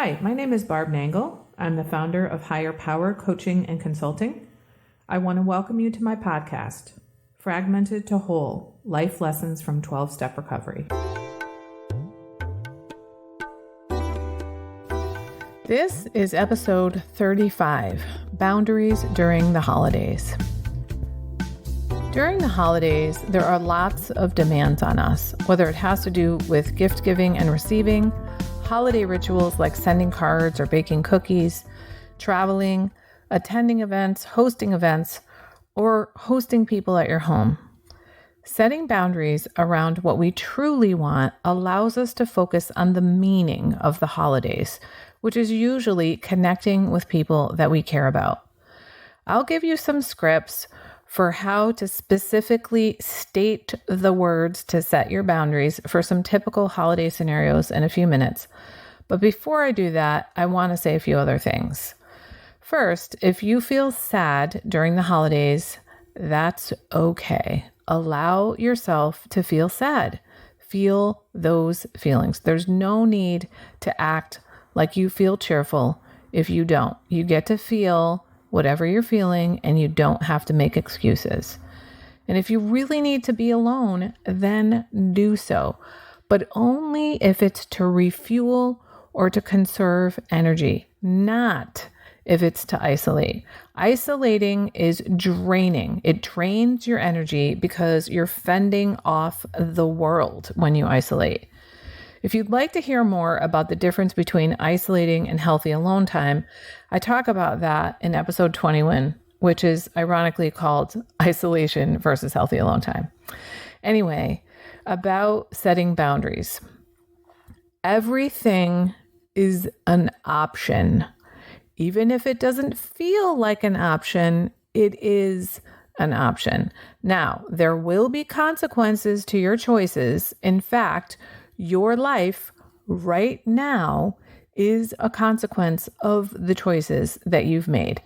Hi, my name is Barb Nangle. I'm the founder of Higher Power Coaching and Consulting. I want to welcome you to my podcast, Fragmented to Whole, Life Lessons from 12-Step Recovery. This is episode 35, Boundaries During the Holidays. During the holidays, there are lots of demands on us, whether it has to do with gift giving and receiving, holiday rituals like sending cards or baking cookies, traveling, attending events, or hosting people at your home. Setting boundaries around what we truly want allows us to focus on the meaning of the holidays, which is usually connecting with people that we care about. I'll give you some scripts for how to specifically state the words to set your boundaries for some typical holiday scenarios in a few minutes. But before I do that, I want to say a few other things. First, if you feel sad during the holidays, that's okay. Allow yourself to feel sad. Feel those feelings. There's no need to act like you feel cheerful if you don't. You get to feel whatever you're feeling, and you don't have to make excuses. And if you really need to be alone, then do so, but only if it's to refuel or to conserve energy, not if it's to isolate. Isolating is draining. It drains your energy because you're fending off the world when you isolate. If you'd like to hear more about the difference between isolating and healthy alone time, I talk about that in episode 21, which is ironically called Isolation versus Healthy Alone Time. Anyway, about setting boundaries. Everything is an option. Even if it doesn't feel like an option, it is an option. Now, there will be consequences to your choices. In fact, your life right now is a consequence of the choices that you've made.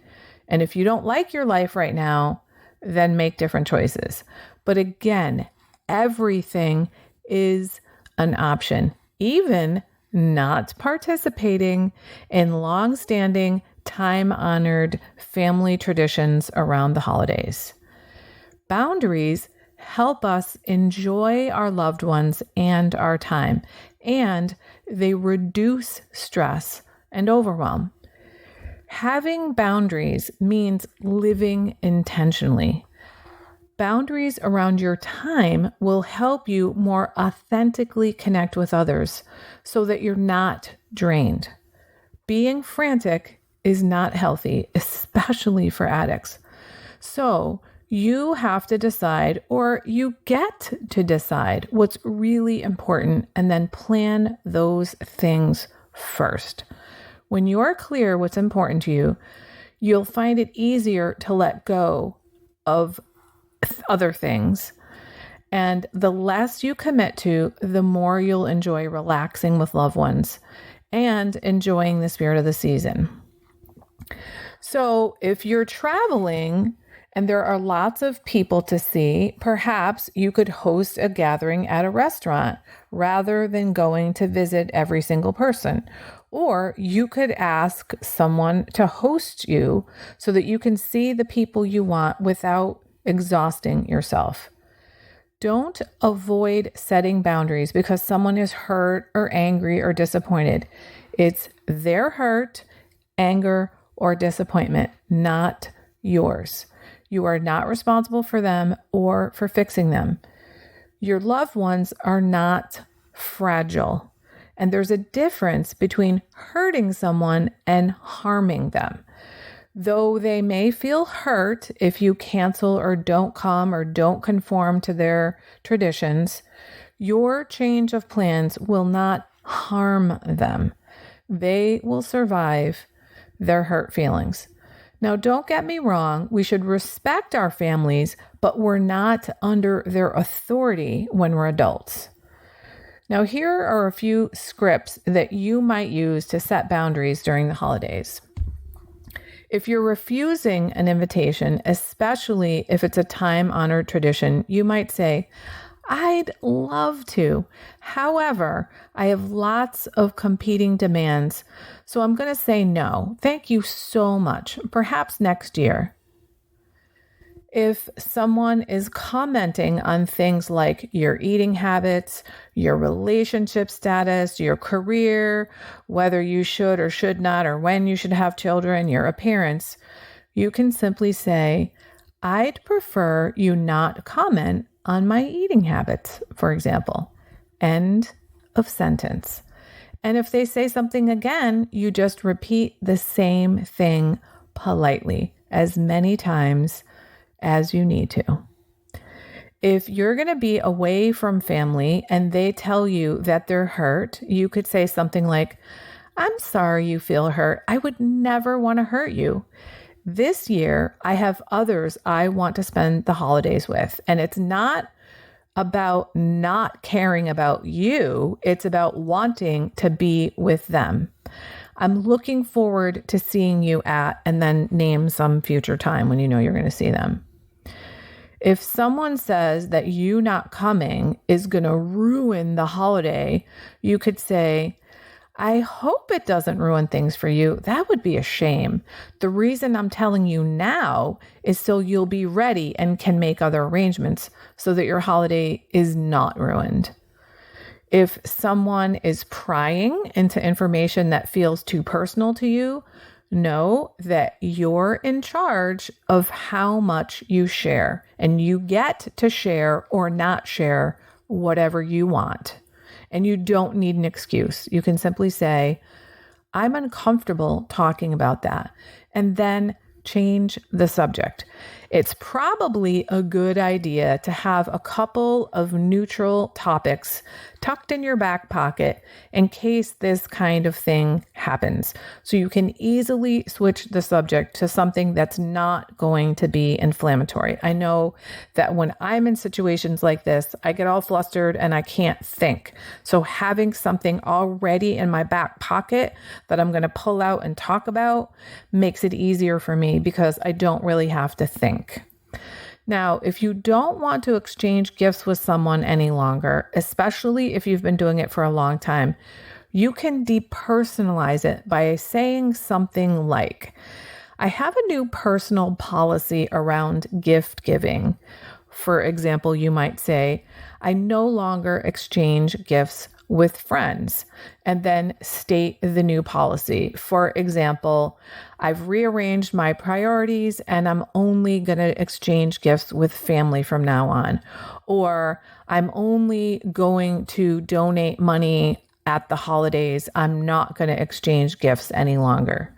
And if you don't like your life right now, then make different choices. But again, everything is an option, even not participating in long-standing, time-honored family traditions around the holidays. Boundaries help us enjoy our loved ones and our time, and they reduce stress and overwhelm. Having boundaries means living intentionally. Boundaries around your time will help you more authentically connect with others so that you're not drained. Being frantic is not healthy, especially for addicts. So, you have to decide, or you get to decide, what's really important and then plan those things first. When you're clear what's important to you, you'll find it easier to let go of other things. And the less you commit to, the more you'll enjoy relaxing with loved ones and enjoying the spirit of the season. So if you're traveling, and there are lots of people to see, perhaps you could host a gathering at a restaurant rather than going to visit every single person. Or you could ask someone to host you so that you can see the people you want without exhausting yourself. Don't avoid setting boundaries because someone is hurt or angry or disappointed. It's their hurt, anger, or disappointment, not yours. You are not responsible for them or for fixing them. Your loved ones are not fragile. And there's a difference between hurting someone and harming them. Though they may feel hurt if you cancel or don't come or don't conform to their traditions, your change of plans will not harm them. They will survive their hurt feelings. Now, don't get me wrong, we should respect our families, but we're not under their authority when we're adults. Now, here are a few scripts that you might use to set boundaries during the holidays. If you're refusing an invitation, especially if it's a time-honored tradition, you might say, I'd love to. However, I have lots of competing demands, so I'm going to say no. Thank you so much. Perhaps next year. If someone is commenting on things like your eating habits, your relationship status, your career, whether you should or should not, or when you should have children, your appearance, you can simply say, I'd prefer you not comment on my eating habits, for example. End of sentence. And if they say something again, you just repeat the same thing politely as many times as you need to. If you're going to be away from family and they tell you that they're hurt, you could say something like, I'm sorry you feel hurt. I would never want to hurt you. This year, I have others I want to spend the holidays with, and it's not about not caring about you. It's about wanting to be with them. I'm looking forward to seeing you at, and then name some future time when you know you're going to see them. If someone says that you not coming is going to ruin the holiday, you could say, I hope it doesn't ruin things for you. That would be a shame. The reason I'm telling you now is so you'll be ready and can make other arrangements so that your holiday is not ruined. If someone is prying into information that feels too personal to you, know that you're in charge of how much you share, and you get to share or not share whatever you want. And you don't need an excuse. You can simply say, I'm uncomfortable talking about that, and then change the subject. It's probably a good idea to have a couple of neutral topics tucked in your back pocket in case this kind of thing happens. So you can easily switch the subject to something that's not going to be inflammatory. I know that when I'm in situations like this, I get all flustered and I can't think. So having something already in my back pocket that I'm going to pull out and talk about makes it easier for me because I don't really have to think. Now, if you don't want to exchange gifts with someone any longer, especially if you've been doing it for a long time, you can depersonalize it by saying something like, I have a new personal policy around gift giving. For example, you might say, I no longer exchange gifts with friends, and then state the new policy. For example, I've rearranged my priorities and I'm only going to exchange gifts with family from now on. Or I'm only going to donate money at the holidays. I'm not going to exchange gifts any longer.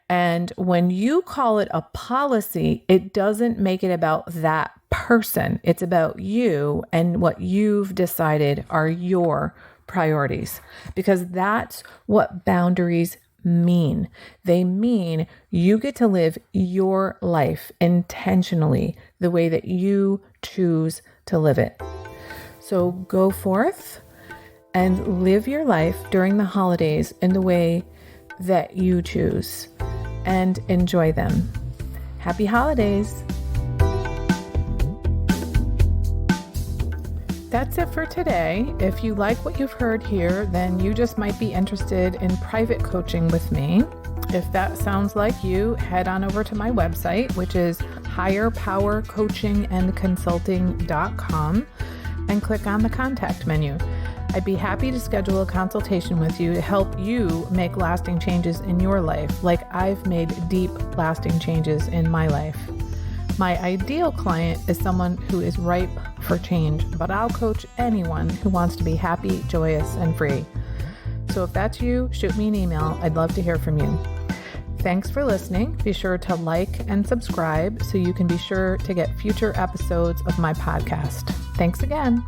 And when you call it a policy, it doesn't make it about that person. It's about you and what you've decided are your priorities, because that's what boundaries mean. They mean you get to live your life intentionally the way that you choose to live it. So go forth and live your life during the holidays in the way that you choose and enjoy them. Happy holidays. That's it for today. If you like what you've heard here, then you just might be interested in private coaching with me. If that sounds like you, head on over to my website, which is higherpowercoachingandconsulting.com, and click on the contact menu. I'd be happy to schedule a consultation with you to help you make lasting changes in your life, like I've made deep, lasting changes in my life. My ideal client is someone who is ripe for change, but I'll coach anyone who wants to be happy, joyous, and free. So if that's you, shoot me an email. I'd love to hear from you. Thanks for listening. Be sure to like and subscribe so you can be sure to get future episodes of my podcast. Thanks again.